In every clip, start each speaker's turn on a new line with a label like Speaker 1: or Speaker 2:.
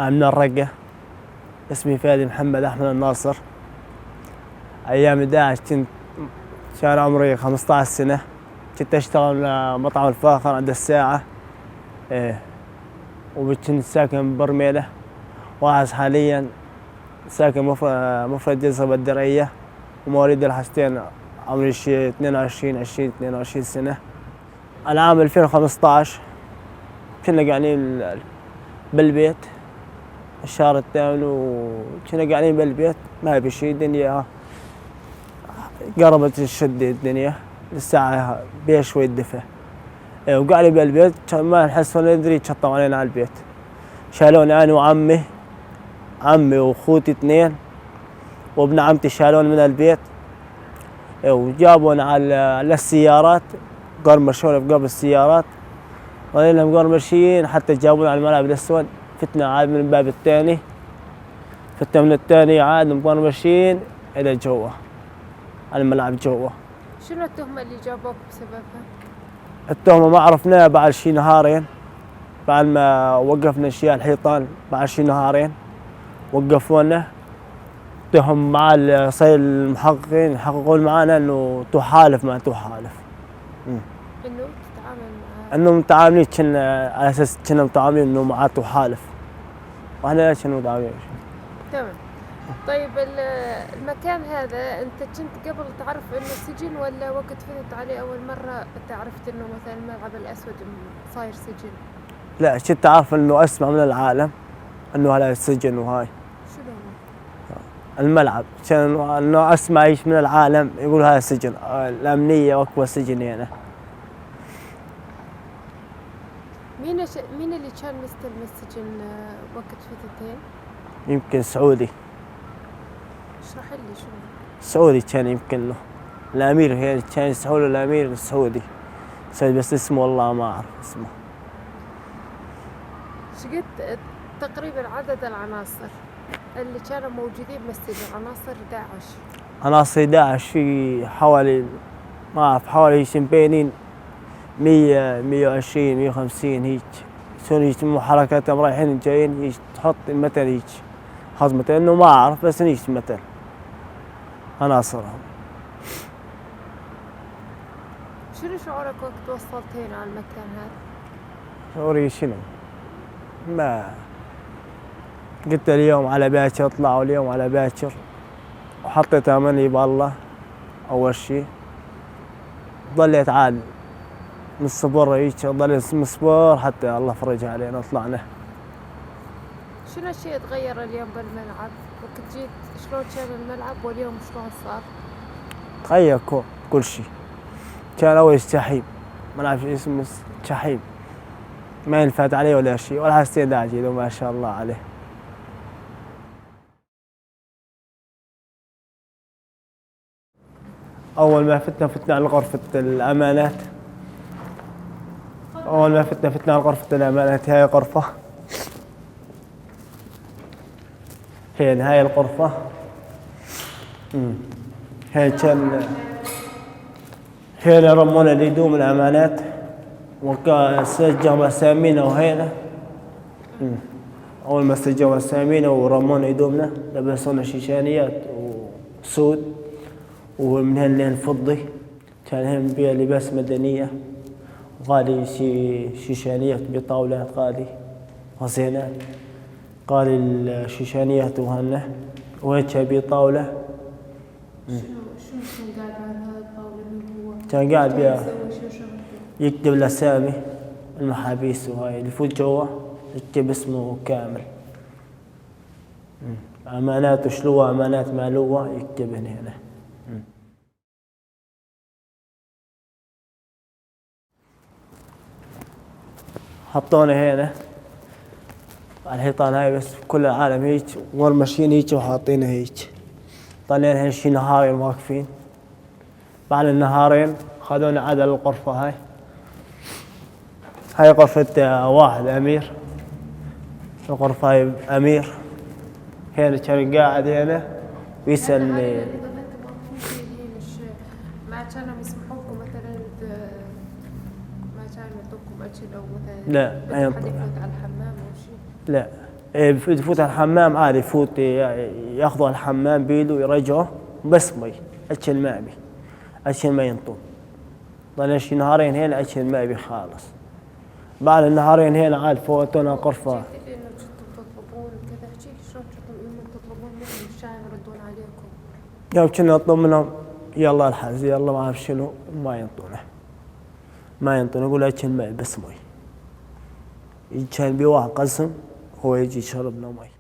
Speaker 1: أنا من الرقة، اسمي فادي محمد أحمد الناصر. أيام داعش كان عمري 15 سنة. كنت أشتغل مطعم الفاخر عند الساعة. وكنت ساكن برميلة. وأعز حاليا ساكن مفرد جزر بالدرعية، ومواليد الحستين، عمري 22 سنة. العام 2015 كنا قاعدين بالبيت الشهر الثامن، وكنا قاعدين بالبيت ما في شيء. الدنيا قربت تشد الدنيا، الساعة بيها شوي دفى. وقاعدين بالبيت ما نحس ولا ندري شطوا علينا على البيت. شالوني أنا وعمي وأخوتي 2 وابن عمتي، شالوني من البيت وجابونا على السيارات، قرمشونا في قلب السيارات. ظلينا مقرمشين حتى جابونا على الملعب الأسود. فتنا عاد من الباب الثاني، فتنا من الثاني عاد مقرمشين إلى جوا على الملعب جوا.
Speaker 2: شنو التهمة اللي جابوك بسببها؟
Speaker 1: التهمة ما عرفناها بعد شي نهارين، بعد ما وقفنا شيال الحيطان. بعد شي نهارين وقفونا، تهم مع المحققين يحققون معنا انه تحالف ما تحالف.
Speaker 2: انه تتعامل معاه،
Speaker 1: انه متعاملين كنا على اساس كنا متعاملين انه معاه تحالف، واحنا لا كنا متعاملين.
Speaker 2: تمام. طيب المكان هذا انت كنت قبل تعرف انه سجن، ولا وقت فتت عليه اول مرة عرفت انه مثلا الملعب الاسود صاير سجن؟
Speaker 1: لا، كنت عارف انه اسمع من العالم انه هذا السجن. وهاي
Speaker 2: شنو
Speaker 1: الملعب كان انه اسمع ايش من العالم يقول هذا سجن، الامنية واكبر سجن هنا.
Speaker 2: مين اللي كان مستلم السجن وقت فتتين؟
Speaker 1: يمكن سعودي.
Speaker 2: اشرح لي شنو.
Speaker 1: سعودي كان يمكن له الامير، هي كان يسحوا له الامير السعودي، بس اسمه والله ما اعرف اسمه.
Speaker 2: شقد تقريبا عدد العناصر اللي كانوا موجودين بالسجن، عناصر داعش؟
Speaker 1: عناصر داعش في حوالي ما اعرف، حوالي بينين 100 120 150 هيك. يسوون هيك محركاتهم رايحين جايين، هيك تحط مثل هيك حظ مثل، انه ما اعرف بس هيك مثل عناصرهم.
Speaker 2: شنو شعورك وقت وصلت هنا على المكان هذا؟
Speaker 1: شعوري شنو؟ ما قلت اليوم على باكر اطلعوا، اليوم على باكر، وحطيت املي بالله اول شيء. ظليت عاد مصبر هيك، ظليت مصبر حتى الله فرج علينا طلعنا.
Speaker 2: شنو الشيء تغير اليوم بالملعب؟ وقت جيت شلون كان الملعب واليوم شلون صار؟
Speaker 1: تغير كل شيء. كان اول جحيم، ما نعرف اسمه جحيم، ما ينفعت عليه ولا شيء، ولا حسيت داعي له ما شاء الله عليه. أول ما فتنا على غرفة الأمانات. أول ما فتنا على غرفة الأمانات. هاي غرفة، هاي الغرفة. هاي كان هنا رمونا الهدوم الأمانات، وسجلوا أسامينا وهنا. أول ما سجلوا أسامينا ورمونا هدومنا، لبسونا شيشانيات وسود، ومن هاللين فضي. كان هم بيها لباس مدنية، وغالي شيشانيات بطاولات غالي وزينات. غالي الشيشانيات وهنا، وهيك بطاولة.
Speaker 2: شنو كان قاعد على هذا الطاولة اللي هو؟
Speaker 1: كان قاعد بيها يكتب الأسامي المحابيس، وهاي اللي يفوت جوا يكتب اسمه كامل. أمانات وشلوة، أمانات مالوة، يكتب هنا. حطونا هنا على الحيطان هاي، بس كل العالم هيك ماشيين هيك وحاطين هيك. طلعنا هيك شي نهارين واقفين. بعد النهارين خذونا عاد الغرفة هاي غرفة واحد أمير. الغرفة هاي أمير. هنا كان قاعد هنا ويسألني.
Speaker 2: ما كانوا يسمحوكم مثلا، ما كانوا يعطوكم أكل أو مثلا
Speaker 1: لا، ما
Speaker 2: حد يفوت على الحمام أو شيء؟
Speaker 1: لا، إيه يفوت الحمام عادي، يفوت ياخذوا الحمام بيده ويرجعه بس مي، أشل ما أبي، أشل ما ينطون. ضل شي نهارين هنا أشل ما أبي خالص. بعد النهارين هنا عاد فوتونا غرفة.
Speaker 2: انه تطلبون كذا، شلون تطلبون منهم الشاي يردون عليكم؟
Speaker 1: يوم كنا نطلب منهم يلا الحز يلا ما أعرف شنو، ما ينطونه، ما ينطونه، يقول أشل ما بس مي. كان بي واحد قسم هو يجي يشرب لنا مي.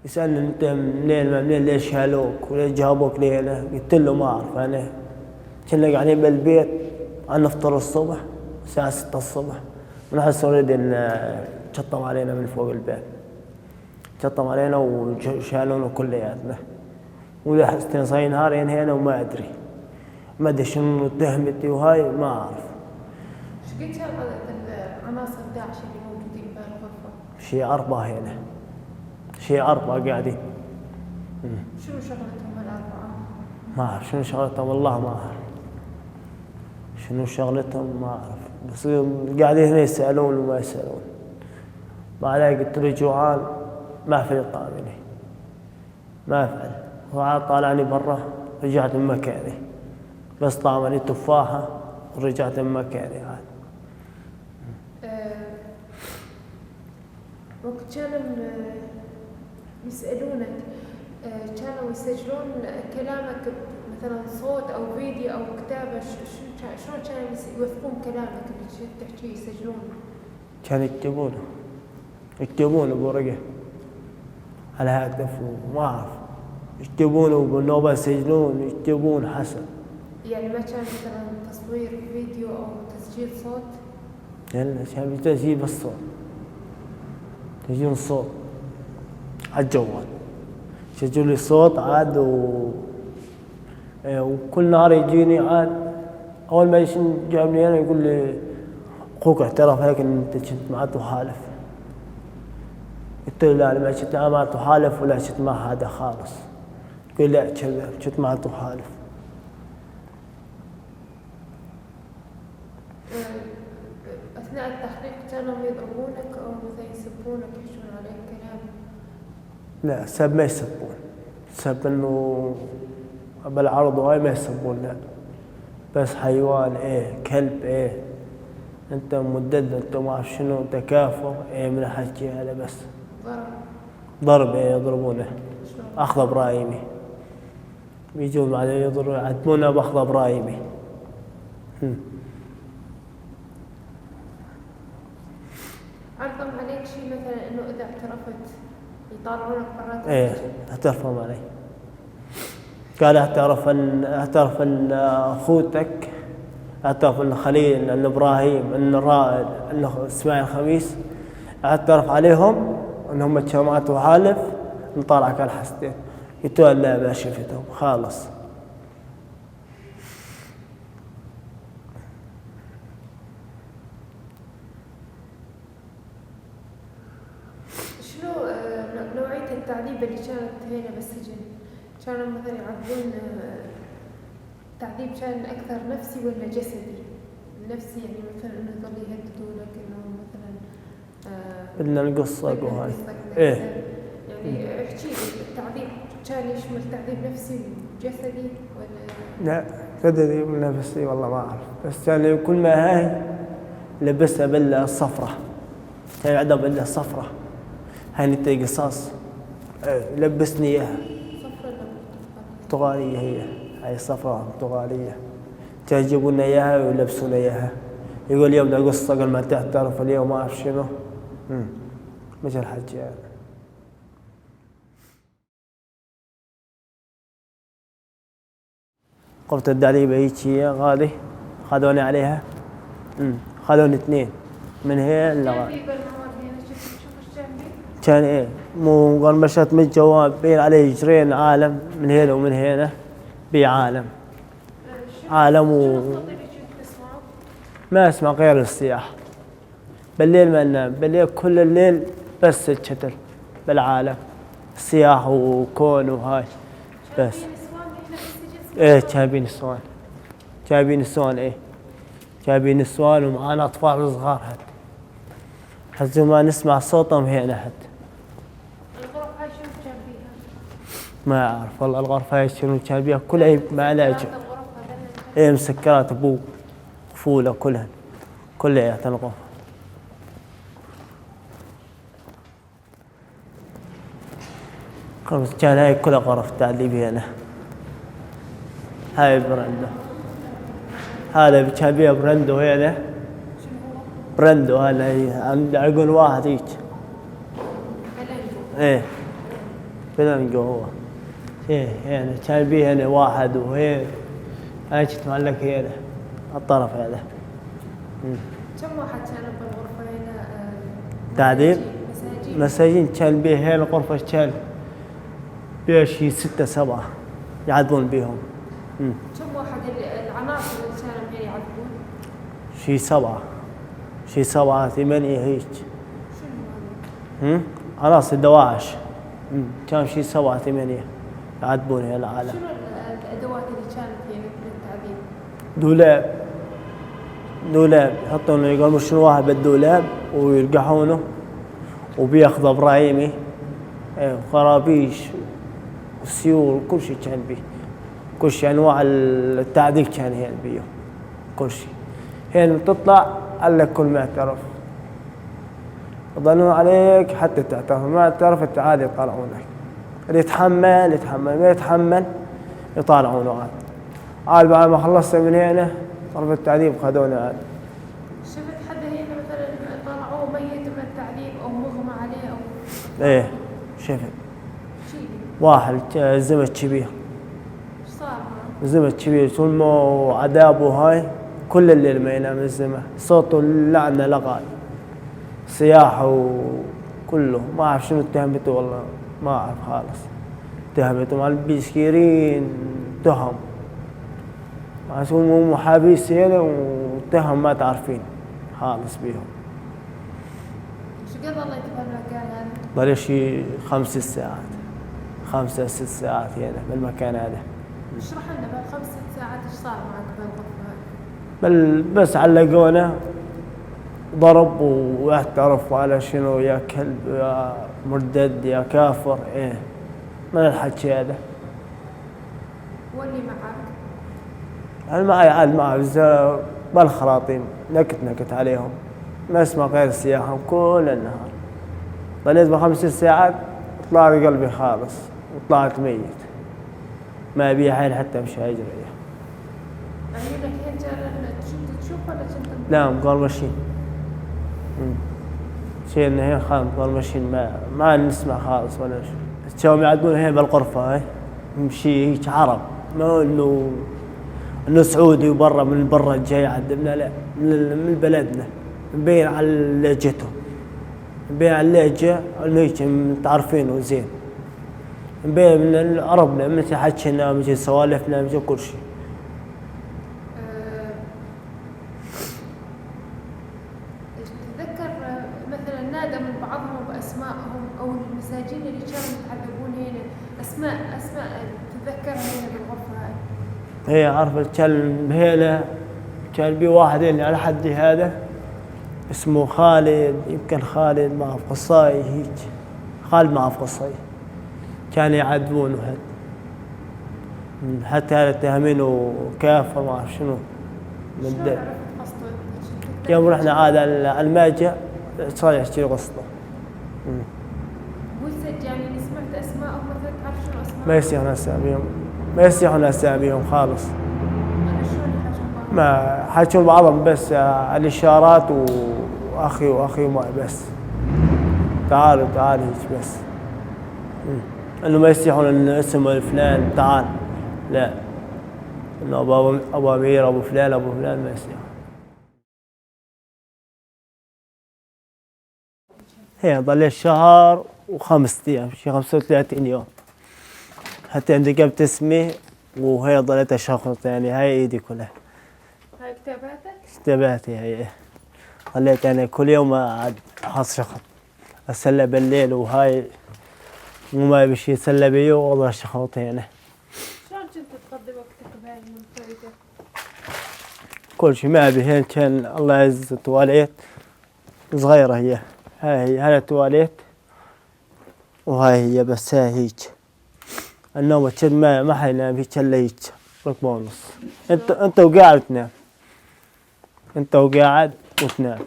Speaker 1: يسألني أنت منين ليش شالوك وليش جابوك ليلة؟ قلت له ما أعرف أنا. كنا قاعدين بالبيت نفطر الصبح الساعة 6 الصبح، ونحس نريد شطم علينا من فوق البيت، شطم علينا وشالونا كلياتنا، ولحستين صاير نهارين هنا وما أدري، ما أدري شنو تهمتي وهاي ما أعرف.
Speaker 2: ايش قد كان عدد العناصر داعش اللي موجودين بالغرفة؟
Speaker 1: شي 4 هنا، شي 4 قاعدين.
Speaker 2: شنو شغلتهم الأربعة؟
Speaker 1: ما أعرف شنو شغلتهم، والله ما أعرف شنو شغلتهم، ما أعرف، بس قاعدين هنا يسألون وما يسألون. بعدها قلت له جوعان ما في طعمني، ما أفعل، وعاد طالعني برا، رجعت من مكاني، بس طعمني تفاحة ورجعت من مكاني عاد.
Speaker 2: وقت كانوا يسألونك كانوا يسجلون كلامك مثلا صوت أو فيديو أو كتابة، شلون كانوا يوثقون كلامك اللي تحكيه يسجلونه؟
Speaker 1: كانوا يكتبونه بورقة على هاتف وما أعرف، يكتبونه بالنوبة يسجلون، يكتبون حسب.
Speaker 2: يعني ما كان مثلا تصوير فيديو أو تسجيل صوت؟
Speaker 1: لا كان تسجيل بالصوت، تسجيل الصوت على الجوال، يسجلوا لي صوت عاد وكل نهار يجيني عاد. أول ما جابني أنا يقول لي أخوك اعترف هيك إن أنت كنت معه تحالف. قلت له لا أنا ما كنت معه تحالف ولا كنت مع هذا خالص. يقول لا كذا كنت معه تحالف.
Speaker 2: أثناء التحقيق كانوا يضربونك أو مثلا يسبونك يحجون عليك كلام؟
Speaker 1: لا سب ما يسبون، سب إنه بالعرض وهاي ما يسبون، لا بس حيوان إيه، كلب إيه، أنت مدد، أنت ما أعرف شنو، أنت كافر إيه، من الحكي هذا بس. ضرب إيه، يضربونه أخذ برايمي، بيجون بعدين يضربون يعدمونه بأخذ برايمي.
Speaker 2: عرضهم عليك شيء مثلا إنه إذا اعترفت يطالعونك برات؟
Speaker 1: إيه اعترفوا علي، قال اعترف ان اخوتك، اعترف ان خليل، ان ابراهيم، ان رائد، ان اسماعيل خميس، اعترف عليهم انهم جماعة تحالف، نطالعك على الحسدين. قلت له لا ما شفتهم خالص.
Speaker 2: شنو نوعية التعذيب اللي كانت هنا بالسجن؟ كانوا مثلا يعذبون تعذيب كان أكثر نفسي ولا جسدي؟ النفسي يعني مثلا إنه يظل يهددوا لك إنه مثلا
Speaker 1: بدنا نقصك وهاي. إيه
Speaker 2: يعني احكي لي التعذيب كان يشمل تعذيب نفسي وجسدي ولا؟
Speaker 1: لا جسدي ونفسي والله ما أعرف، بس يعني كل ما هاي لبسها بالله الصفرة، كان عندها بالله الصفرة، هاي نتي قصاص. لبسني إياها برتغالية، هاي الصفرة برتغالية، تجيبون إياها ويلبسون إياها. يقول اليوم ده قصة قبل ما تعترف، اليوم ما أعرف شنو. مش الحكي يعني. قفت الدعليبة هيجي غادي خذوني عليها. خذوني 2 من هنا لغاية. كان ايه مو قرمشت من الجواب بين عليه جرين عالم من هنا ومن هنا، بعالم عالم ما اسمع غير الصياح. بالليل ما ننام، بالليل كل الليل بس الشتل بالعالم، صياح وكون وهاي بس. ايه جايبين نسوان، ايه جايبين نسوان ومعانا اطفال صغار حتى حتى ما نسمع صوتهم هنا حتى.
Speaker 2: الغرف هاي شنو كان فيها؟
Speaker 1: ما أعرف والله الغرفة هاي شنو كان بيها كلها معلاج. إيه مسكرات أبوه فولة كلها الغرفة. كان هاي كلها غرف تعذيب هنا. هاي برندو، هذا كان بيها برندو هنا. برندو هذا عند عقل واحد هيك. ايه بلنجو هو. ايه يعني كان بيه هنا واحد وهي هاي تتملك هنا الطرف هذا.
Speaker 2: كم واحد كانوا بالغرفة هنا؟
Speaker 1: تعذيب مساجين كان بيه هنا الغرفة كان بيه شي 6 7 يعذبون بيهم.
Speaker 2: كم واحد العناصر اللي كانوا هنا يعذبون؟
Speaker 1: شي 7 8 هيك.
Speaker 2: شنو
Speaker 1: عناصر دواعش. كان شي 7 8 يعذبون هنا العالم.
Speaker 2: شنو الأدوات اللي كانت هنا للتعذيب؟
Speaker 1: دولاب يحطون يقولون شنو واحد بالدولاب ويرقحونه وبياخذ ابراهيمي. خرابيش وسيول كل شيء كان بيه. كل شيء انواع التعذيب كان هنا بيه كل شيء. هنا تطلع على كل معترف يظنون عليك حتى تعترف، ما تعترف تعال يطالعونك. اللي يتحمل ما يتحمل يطالعونه عاد بعد ما خلصت من هنا غرفة التعذيب خذونا عاد.
Speaker 2: شفت حدا هنا مثلا طلعوه ميت من التعذيب او مغمى عليه او؟
Speaker 1: ايه شفت
Speaker 2: شي
Speaker 1: واحد زمت كبير.
Speaker 2: ايش صار معه؟
Speaker 1: زمت كبير طول ما عذابه هاي كل الليل ما ينام الزمة. صوته اللعنة لغاي صياحه وكله ما أعرف شنو اتهمته والله ما أعرف خالص. اتهمته مع البسكيرين تهم مو محابيس هنا واتهم ما تعرفين خالص بيهم.
Speaker 2: شو قد الله يكبر المكان هذا؟
Speaker 1: ضل شي 5 ساعات 5 6 ساعات هنا بالمكان هذا.
Speaker 2: اشرح لنا بال5 6 ساعات ايش صار معك بالغرفة هاي؟
Speaker 1: بس علقونا ضرب واعترف على شنو يا كلب يا مردد يا كافر. ايه من الحكي هذا.
Speaker 2: واللي معك؟
Speaker 1: أنا معي بالخراطيم نكت عليهم ما اسمع غير سياحهم كل النهار. ضليت ب5 ساعات طلعت قلبي خالص وطلعت ميت ما أبي حيل حتى مش هاجر.
Speaker 2: عيونك هين كنت تشوف ولا كنت؟
Speaker 1: لا مقال ماشيين. شيء إنه هين خام مقال ماشيين ما نسمع خالص ولا شيء. تشوفهم يعدون هين بالغرفة هاي مشي هيك عرب ما إنه سعودي وبرا من برا جاي عندنا لا من بلدنا مبين على لهجته مبين على اللهجة هيك متعرفينه زين مبين من عربنا مثل حكينا مثل سوالفنا مثل كل شيء.
Speaker 2: تتذكر مثلا نادى من بعضهم بأسمائهم أو المساجين اللي كانوا يتعذبون هنا أسماء تتذكرها هنا بالغرفة هاي؟
Speaker 1: هي عرفت كان بي واحد اللي على حدي هذا اسمه خالد يمكن خالد ما في قصاي هيك خالد ما في قصاي كان يعذبونه حتى هذا اتهمينه كافر ما اعرف شنو.
Speaker 2: شلون عرفت قصته؟
Speaker 1: يوم رحنا عاد على الماجة صار يحكي قصته.
Speaker 2: ويسج يعني سمعت اسمائهم مثلا تعرف شنو اسمائهم؟
Speaker 1: ما يسيحون اساميهم خالص.
Speaker 2: انا شلون يحكون؟
Speaker 1: ما حكوا بعضهم بس الاشارات واخي معي بس تعالوا هيك بس. انه ما يسيحون ان اسم الفلان تعال لا انه ابو امير ابو فلان ما يسيحون. هي ضل شهر و5 ايام شي 35 يوم حتى عندي جبت اسمي وهي ضلت اشخص يعني هاي ايدي كلها.
Speaker 2: هاي كتاباتك؟
Speaker 1: كتاباتي هي ضليت يعني كل يوم احط شخط اسلى بالليل وهاي مو ما بشي يسلى بي واضل شخوط هنا.
Speaker 2: شلون كنت تقضي وقتك بهاي المنفردة؟
Speaker 1: كل شي ما ابي هين كان الله يعز تواليت صغيرة هي هاي هذا تواليت وهاي هي بس هاي هيك. النوم تشد ما حينام هيك إلا هيك ركبة ونص. أنت وقاعد تنام. أنت وقاعد وتنام.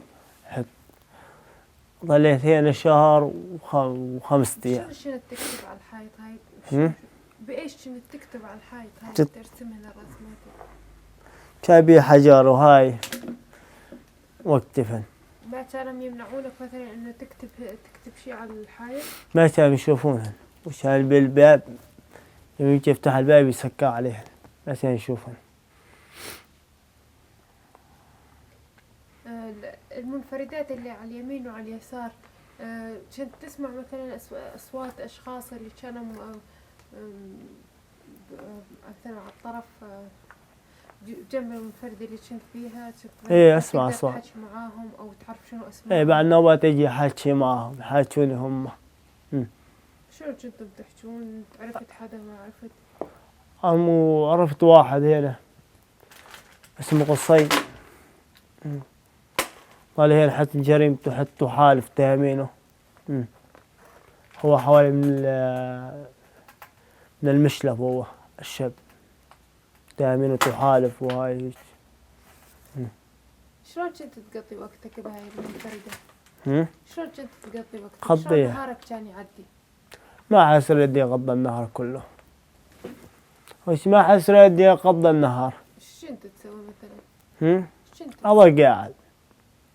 Speaker 1: ظليت هنا شهر و5 أيام.
Speaker 2: شنو تكتب على الحيط هاي؟ بإيش كنت تكتب على الحيط هاي ترسمها الرسمات؟
Speaker 1: شابي حجر وهاي واكتفن.
Speaker 2: ما كانوا يمنعونك مثلا انه تكتب شيء على الحائط؟
Speaker 1: ما كانوا يشوفونها وشال بالباب يوم يجي يفتح الباب يسكر عليها ما كانوا يشوفون.
Speaker 2: المنفردات اللي على اليمين وعلى اليسار كنت تسمع مثلا اصوات اشخاص اللي كانوا مثلا على الطرف جنب المنفردة اللي كنت فيها؟
Speaker 1: ايه اسمع اصوات.
Speaker 2: تحكي معاهم او تعرف شنو اسمهم؟
Speaker 1: ايه بعد نوبات يجي حكي معاهم يحاكوني هم.
Speaker 2: شنو كنتوا بتحجون؟ عرفت حدا ما عرفت؟
Speaker 1: عرفت واحد هنا اسمه قصي قال هنا حتى جريمته حتى حالف تهمينه. هو حوالي من المشلف هو الشاب تهمينه تحالف وهاي هيك.
Speaker 2: شلون كنت تقضي وقتك بهاي المنفردة؟ شلون كنت تقضي وقتك؟
Speaker 1: قضيها.
Speaker 2: شلون نهارك كان يعدي؟
Speaker 1: ما حسر يدي قضى النهار كله. وش ما حسر يدي قضى النهار.
Speaker 2: ايش كنت تسوي مثلا؟
Speaker 1: أظل قاعد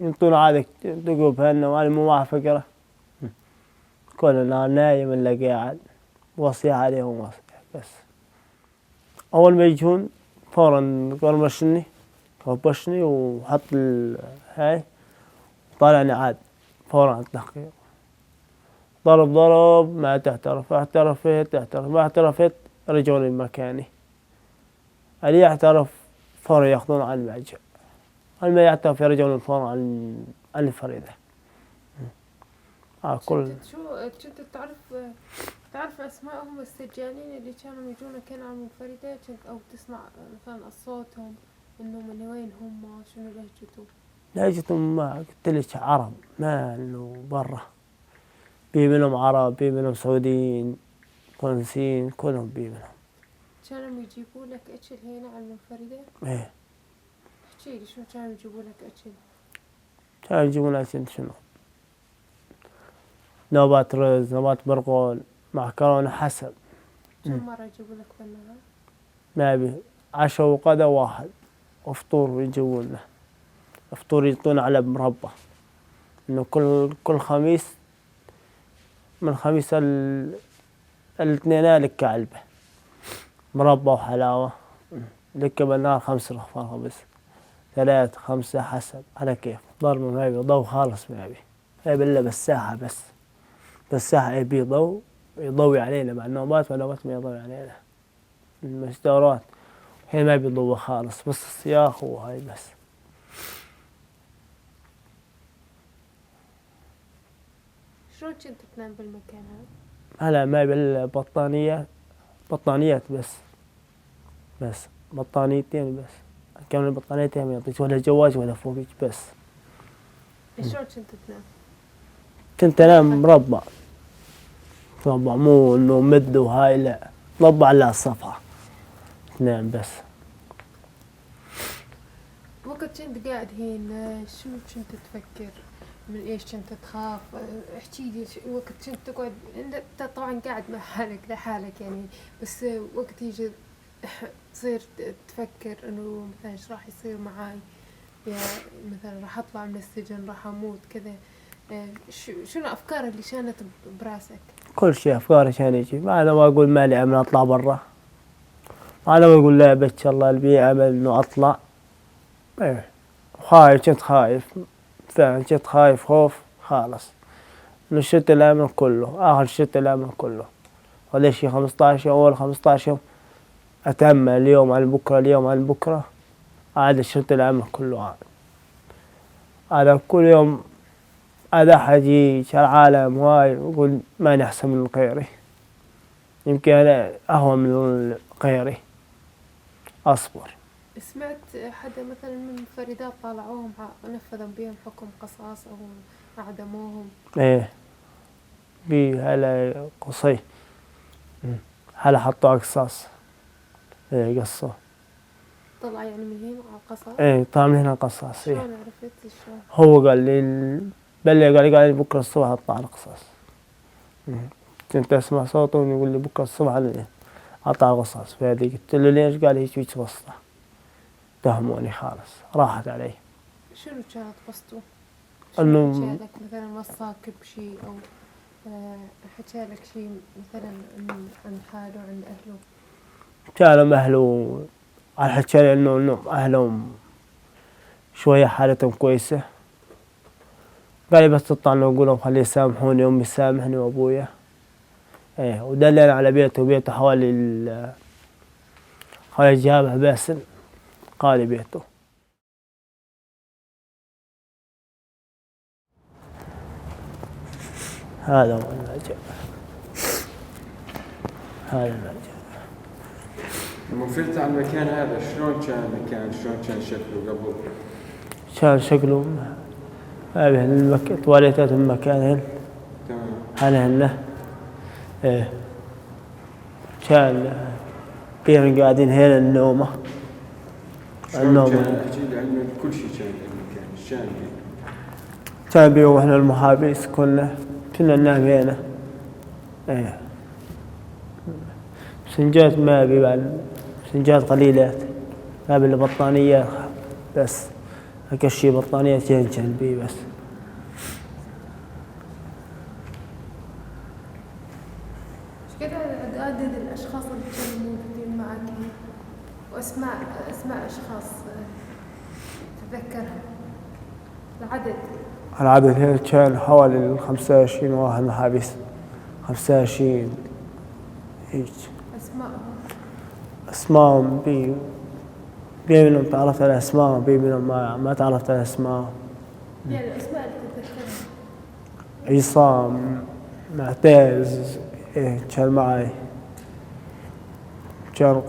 Speaker 1: ينطون عادك تقول بهالنا وأنا مو معه فكرة. كل النهار نايم إلا قاعد وصيح عليهم وصيح بس. أول ما يجون فورا قرمشني كبشني وحط هاي طالعني عاد فورا على التحقيق. ضرب ما تعترف، اعترفت ما اعترفت رجعوني لمكاني. اللي يعترف فورا ياخذون عن المرجع، اللي ما يعترف يرجعون فورا عن الفريدة.
Speaker 2: كل كنت تعرف اسمائهم السجانين اللي كانوا يجونا كان على المنفردة او تسمع مثلا صوتهم انه من وين هم شنو لهجتهم؟
Speaker 1: لهجتهم ما قلت لك عرب ما انه برا. بي منهم عرب بي منهم سعوديين فرنسيين كلهم بي منهم.
Speaker 2: كانوا يجيبوا لك اكل هنا على المنفردة؟
Speaker 1: ايه.
Speaker 2: احكي لي شو كانوا يجيبوا لك اكل؟
Speaker 1: كانوا يجيبون اكل شنو؟ نوبات رز نوبات برغول معكرونة حسب.
Speaker 2: كم مرة يجيبوا لك بالنهار؟
Speaker 1: ما بي عشاء وغدا واحد وفطور يجيبونه. فطور يعطونا على مربى انه كل خميس من خميس الاثنين لك علبة مربى وحلاوة لك بالنهار 5 رغفة بس 3 5 حسب على كيف. ضرب ما يبي ضوء خالص ما يبي إلا بالساحة بس بالساحة يبي ضوء يضوي علينا مع النوبات والنوبات ما يضوي علينا المسدورات هي ما يبي ضوء خالص بس السياخ وهاي بس.
Speaker 2: شلون كنت تنام بالمكان هذا؟
Speaker 1: هلا ما يبي إلا بطانيات بس بطانيتين بس. كامل البطانيتين ما يعطيك ولا جواز ولا فوقك بس.
Speaker 2: شلون كنت تنام؟
Speaker 1: كنت انام مربع مو انه مد وهاي لا مربع على الصفحة تنام بس.
Speaker 2: وقت كنت قاعد هنا شو كنت تفكر؟ من ايش كنت تخاف؟ احكي لي وقت كنت تقعد انت طبعا قاعد مع حالك لحالك يعني بس وقت يجي تصير تفكر انه مثلا ايش راح يصير معاي يا مثلا راح اطلع من السجن راح اموت كذا شنو افكار اللي كانت براسك؟
Speaker 1: كل شيء افكاري كان يجي ما انا ما اقول ما لي امل اطلع برا انا ما اقول لا بتش الله اللي بي امل انه اطلع. ايه خايف كنت خايف فعلا كنت خايف خوف خالص انه الشت الامن كله اخر الشت الامن كله هذا شي 15 يوم اول 15 يوم اتأمل اليوم عن بكره اليوم عن بكره عاد الشت الامن كله عاد على كل يوم هذا حجي العالم هاي يقول ما نحسن من غيري يمكن أنا أهون من غيري أصبر.
Speaker 2: سمعت حدا مثلا من المنفردات طالعوهم نفذوا بهم حكم قصاص أو أعدموهم.
Speaker 1: إيه بي هلا قصي هلا حطوا على قصاص. إيه قصوه.
Speaker 2: طلع يعني من هنا على القصاص؟
Speaker 1: إيه طلع من هنا قصاص. إيه
Speaker 2: شلون عرفت شلون؟
Speaker 1: هو قال لي قال لي بكرة الصبح أطلع على القصاص. كنت أسمع صوته يقول لي بكرة الصبح أطلع على القصاص. فهذه قلت له ليش؟ قال لي هيك وسطه تهموني خالص راحت علي.
Speaker 2: شنو كانت قصته؟
Speaker 1: إنه
Speaker 2: حكى لك مثلا وصاك بشيء أو حكى لك شيء مثلا عن حاله عن أهله؟
Speaker 1: كانوا أهله على حكى لي إنه أهلهم شوية حالتهم كويسة. قال لي بس تطلع نقول لهم خليه يسامحوني، أمي تسامحني وأبويا. إيه ودلنا على بيته حوالي جامع باسل قال بيته. هذا هو الملجأ. هذا الملجأ.
Speaker 3: لما وصلت على المكان هذا شلون كان المكان؟ شلون كان شكله قبل؟
Speaker 1: كان شكله هذه تواليتات المكان هنا. إيه كان بين قاعدين هنا النومة.
Speaker 3: شلون كان؟ احكي لي عنه كل شيء كان المكان شلون
Speaker 1: كان بيهم احنا المحابيس كنا ننام هنا. إيه سنجات ما بي بعد سنجات قليلات ما بي بطانيات بس أكشي بطانيتين كان بي بس.
Speaker 2: ايش قد عدد الأشخاص اللي كانوا موجودين معك وأسماء أشخاص تتذكرها؟
Speaker 1: العدد هنا كان حوالي 25 واحد محابس. 25 هيك. أسماءهم بي منهم تعرفت على أسماء بي منهم ما تعرفت على أسماء.
Speaker 2: يعني الأسماء اللي تتذكرها؟
Speaker 1: عصام معتز إيه كان معي. كان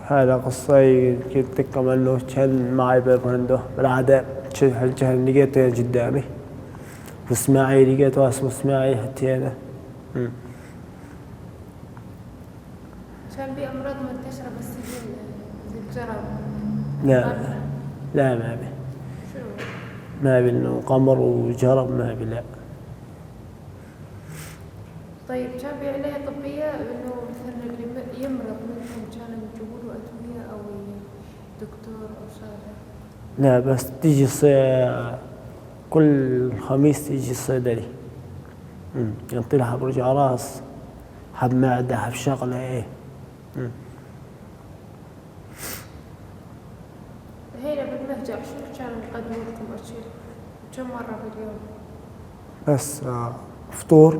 Speaker 1: هذا قصي كنت تكم انه كان معي بفرنده بالعادة كان لقيته قدامي. واسماعيل لقيته اسمه اسماعيل حتى هنا.
Speaker 2: كان بي أمراض منتشرة بالسجن زي الجرب؟
Speaker 1: لا ما بي.
Speaker 2: شنو؟
Speaker 1: ما بي انه قمر وجرب ما بي لا.
Speaker 2: طيب كان بي عناية طبية انه مثلا اللي يمرض منكم كانوا يجيبوا له أدوية أو دكتور أو شغله؟
Speaker 1: لا بس تيجي كل خميس تيجي الصيدلي ينطي لها حب رجع راس حب معدة حب شغلة ايه.
Speaker 2: هنا بالمهجع شو كانوا يقدموا لكم أشياء؟ كم مرة باليوم؟
Speaker 1: بس فطور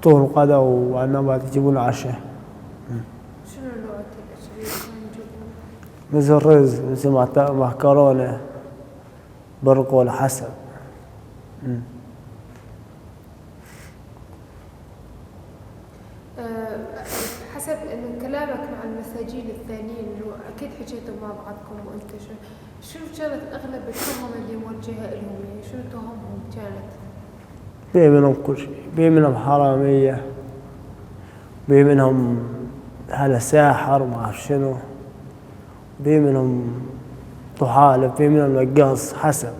Speaker 1: وغدا وعنا بعد يجيبون عشاء.
Speaker 2: شنو نوع الأشياء اللي كانوا يجيبون؟
Speaker 1: مثل رز مثل معكرونة برقول حسب.
Speaker 2: حسب انه كلامك مع المساجين الثانيين انه اكيد حكيتوا مع بعضكم وانت شنو كانت اغلب التهم اللي موجهه لهم؟ يعني شنو تهمهم كانت؟
Speaker 1: بي منهم كل شيء. بي منهم حرامية، بي منهم هذا ساحر ما اعرف شنو، بي منهم طحالف، بي منهم نقاص حسب.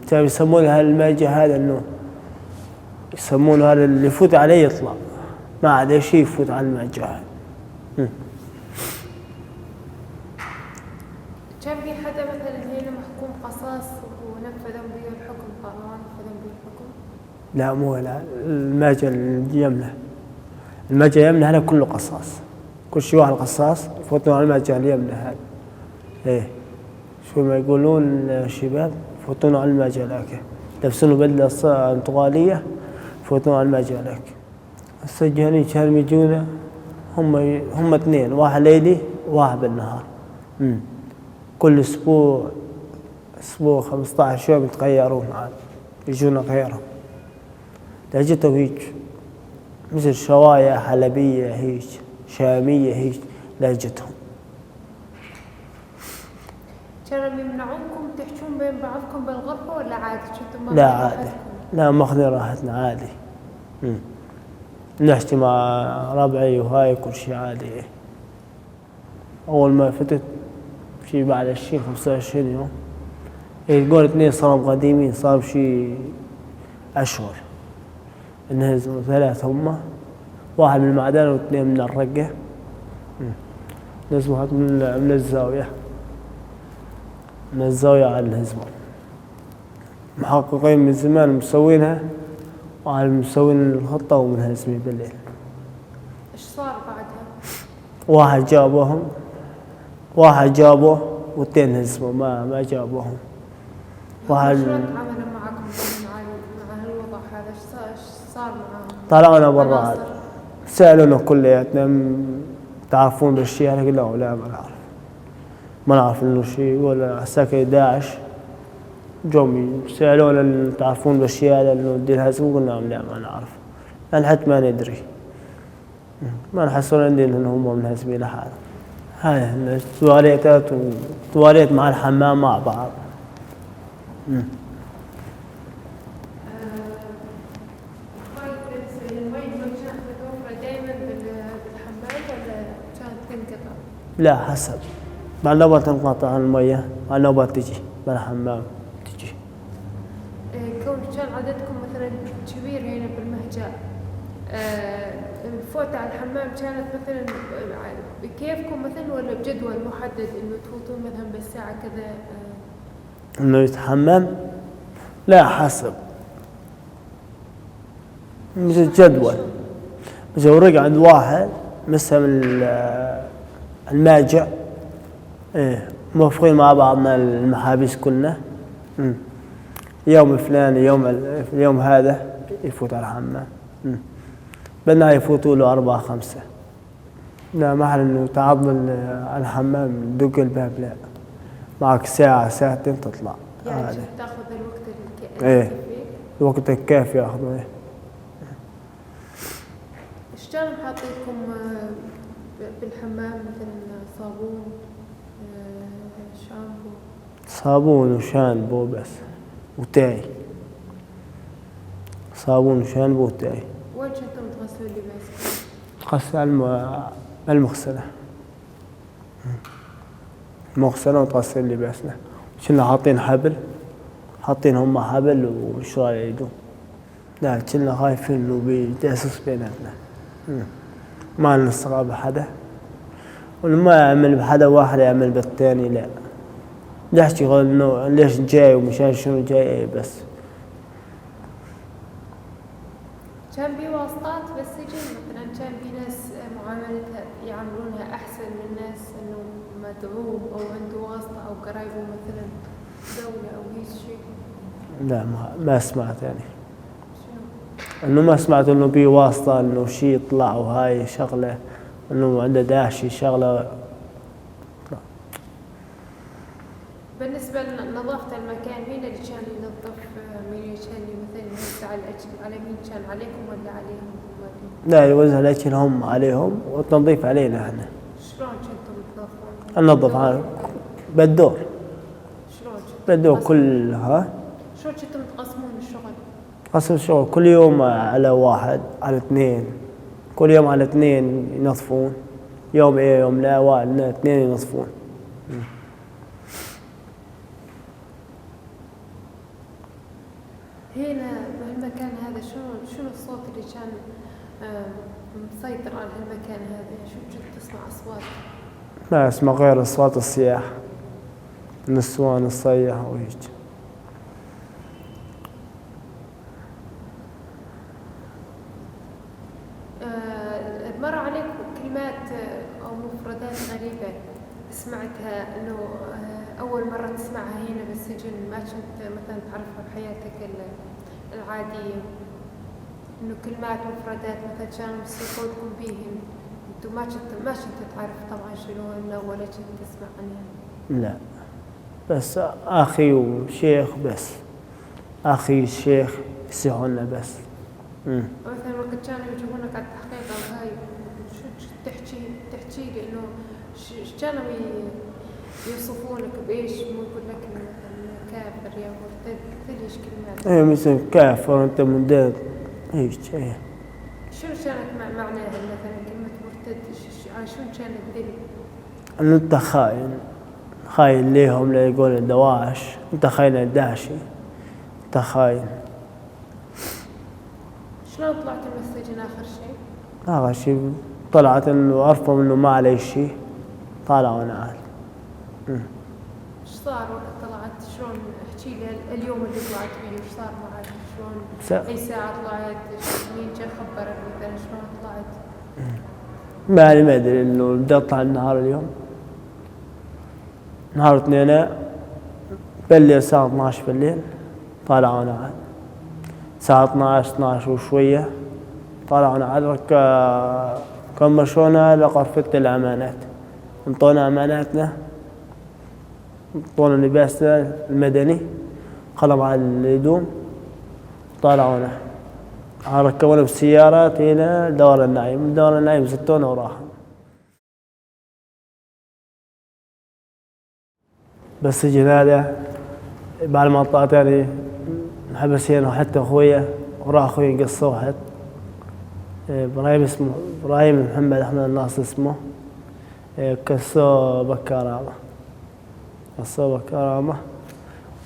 Speaker 1: كانوا يسمون هالماجة هذا انه يسمون هذا اللي يفوت عليه يطلع ما عاد شيء يفوت على الماجة هذا.
Speaker 2: كان في حدا مثلا هنا محكوم قصاص ونفذ به الحكم طالما نفذ به الحكم؟
Speaker 1: لا مو لا الماجة اليمنى. الماجة اليمنى هذا كله قصاص. كل شيء واحد قصاص يفوتون على الماجة اليمنى هذا. ايه شو ما يقولون الشباب يفوتون على الماجة ذاك يلبسون بدلة انطوالية يفوتون على الماجة ذاك. السجانين كانوا يجونا هم اثنين، واحد ليلي وواحد بالنهار. كل اسبوع 15 يوم يتغيرون عاد يجونا غيرهم. لهجتهم هيك مثل شواية حلبية هيك شامية هيك لهجتهم.
Speaker 2: كانوا يمنعونكم تحجون بين بعضكم بالغرفة ولا عادي كنتم
Speaker 1: لا عادي، لا ماخذين راحتنا عادي. نحكي مع ربعي وهاي كل شيء عادي. أول ما فتت شي بعد 25 يوم يقول 2 صاروا قديمين، صار شي أشهر انهزموا 3 هم، 1 من المعدن و2 من الرقة. نزلوا من الزاوية، من الزاوية على الهزمة، محققين من زمان مسوينها وعلى مسوين الخطة ومنهزمين بالليل.
Speaker 2: ايش صار بعدها؟
Speaker 1: واحد جابوه و2 هزموا، ما جابوهم. واحد
Speaker 2: شلون تعاملوا معكم مع الوضع هذا؟ ايش صار معاهم؟
Speaker 1: طلعونا برا، سألونا كلياتنا تعرفون بالشيء هذا؟ قلنا لا ما نعرف انه شيء ولا ساكن داعش. جم سألونا تعرفون بالشيء هذا انه ندير هزم؟ قلنا لا ما نعرف، لأن حتى ما ندري، ما نحسون عندنا انهم منهزمين لحالهم. هاي تواليت مع الحمام مع بعض. لا حسب، مع نوبة تنقطع المية، مع نوبة تجي مع الحمام تجي.
Speaker 2: كون كان عددكم مثلا كبير هنا بالمهجة، الفوت على الحمام كانت مثلا بكيفكم مثلا ولا بجدول محدد انه تفوتون مثلا بالساعة كذا؟
Speaker 1: انه يتحمم؟ لا حسب، مش الجدول. مش ورق عند واحد مسها من الماجع، موافقين مع بعضنا المحابس كلنا، يوم فلان يوم هذا يفوت على الحمام، بدنا يفوتوا له 4 5. لا ما حل انه تعضل على الحمام دق الباب، لا معك ساعة 2 ساعة تطلع.
Speaker 2: يعني تاخذ الوقت الكافي؟
Speaker 1: الوقت الكافي ياخذه.
Speaker 2: ايش كانوا حاطينكم بالحمام؟ مثلا
Speaker 1: صابون وشامبو بس وتاي. صابون وشامبو وتاي.
Speaker 2: وين كنتم تغسلوا اللباس؟
Speaker 1: غسل المغسلة، مغسلة وتغسل لباسنا. كنا حاطين حبل، حاطين هم حبل وشراء يدو. لا كنا خايفين انه بيجاسس بيناتنا، ما نستغرب بحدا، وما يعمل بحدا واحد يعمل بالثاني. لا نحكي غير انه ليش جاي ومشان شنو جاي بس.
Speaker 2: كان في واسطات بالسجن مثلا؟ كان في ناس معاملتها يعاملونها احسن من الناس انه مدعوم او عنده واسطة او قرايبه مثلا دولة او هيك شيء؟
Speaker 1: لا ما سمعت يعني. انه ما سمعت انه بي واسطة انه شيء يطلع وهاي شغلة انه عنده داعشي شغلة.
Speaker 2: بالنسبة لنظافة المكان، مين اللي كان ينظف؟ مين اللي كان مثلا يوزع الأكل؟ على مين كان، عليكم ولا عليهم؟
Speaker 1: لا يوزع الأكل هم عليهم والتنظيف علينا احنا.
Speaker 2: شلون كنتم تنظفون؟
Speaker 1: ننظف بالدور.
Speaker 2: شلون؟
Speaker 1: بالدور كلها.
Speaker 2: شلون كنتم تقسمون الشغل؟
Speaker 1: قسم الشغل كل يوم على 1 على 2، كل يوم على 2 ينظفون، يوم يوم لا 1 2 ينظفون.
Speaker 2: هنا بهالمكان هذا شنو الصوت اللي كان مسيطر على هالمكان هذا؟ شو كنت تسمع أصوات؟
Speaker 1: ما اسمع غير أصوات الصياح، النسوان الصيح وهيك.
Speaker 2: مر عليك كلمات أو مفردات غريبة سمعتها انه أول مرة تسمعها هنا بالسجن ما كنت مثلا تعرفها بحياتك العادية؟ إنه كلمات مفردات مثلا كانوا يصيحونكم بيهم أنتم ما كنت تعرف طبعا شنو هن ولا كنت تسمع عنها؟
Speaker 1: لا بس أخي وشيخ، بس أخي الشيخ يصيحونا بس.
Speaker 2: مثلا وقت كانوا يجيبونك على التحقيق أو هاي شو تحكي لي إنه كانوا يوصفونك بإيش؟ مو يقول لك إنك كافر يا مرتد، تليش كلمات.
Speaker 1: إيه مثل كافر أنت مدد هيك إيه.
Speaker 2: شنو كانت معناها مثلا كلمة مرتد؟ شنو كانت تدل؟
Speaker 1: أن أنت خاين، خاين ليهم لا يقول الدواعش، أنت خاين الداعشي، أنت خاين.
Speaker 2: شلون طلعت من السجن آخر شيء؟
Speaker 1: آخر شيء طلعت إنه عرفوا إنه ما علي شيء، طالعوا أنا عاد.
Speaker 2: إيش صار وقت طلعت؟ شلون احكي لي اليوم اللي طلعت فيه وإيش صار معك؟ شلون أي ساعة طلعت؟ مين كان خبرك مثلا شلون طلعت؟
Speaker 1: ما أدري إنه بدي أطلع النهار اليوم، نهار اثنين بالليل الساعة 12 بالليل طالعوا أنا عاد، الساعة 12 وشوية طالعوا عاد كمشونا لغرفة الأمانات، انطونا أماناتنا، انطونا لباسنا المدني، خلوا على الهدوم، طالعونا ركبونا بالسيارات إلى دار النعيم، دار النعيم زتونا وراحوا. بس السجن هذا بعد ما طلعت يعني محبسين وحتى أخويا وراح أخوي قصة واحد إبراهيم اسمه إبراهيم محمد أحمد الناصر اسمه، قصة بكرامة، قصة بكرامة.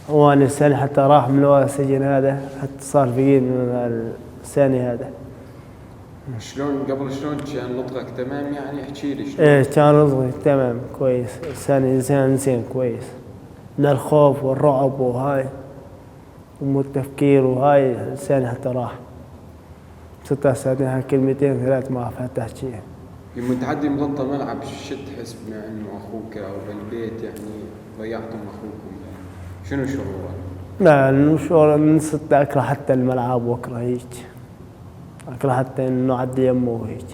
Speaker 1: هو الثاني حتى راح من ورا السجن هذا حتى صار فقير من الثاني هذا.
Speaker 3: شلون قبل شلون كان نطقك تمام يعني؟ احكي لي شلون.
Speaker 1: إيه كان نطقي تمام كويس، الثاني إنسان كويس، من الخوف والرعب وهاي ومو التفكير وهاي الثاني حتى راح 6 سنين كلمتين 3 ما عرفت أحكيها.
Speaker 3: لما تعدي مغطى ملعب شو تحس بما انه اخوك او بالبيت يعني ضيعتم اخوكم؟ شنو شعورك؟
Speaker 1: لا شعور صرت أكره حتى الملعب وأكره هيك، أكره حتى إنه عدي يمه وهيك.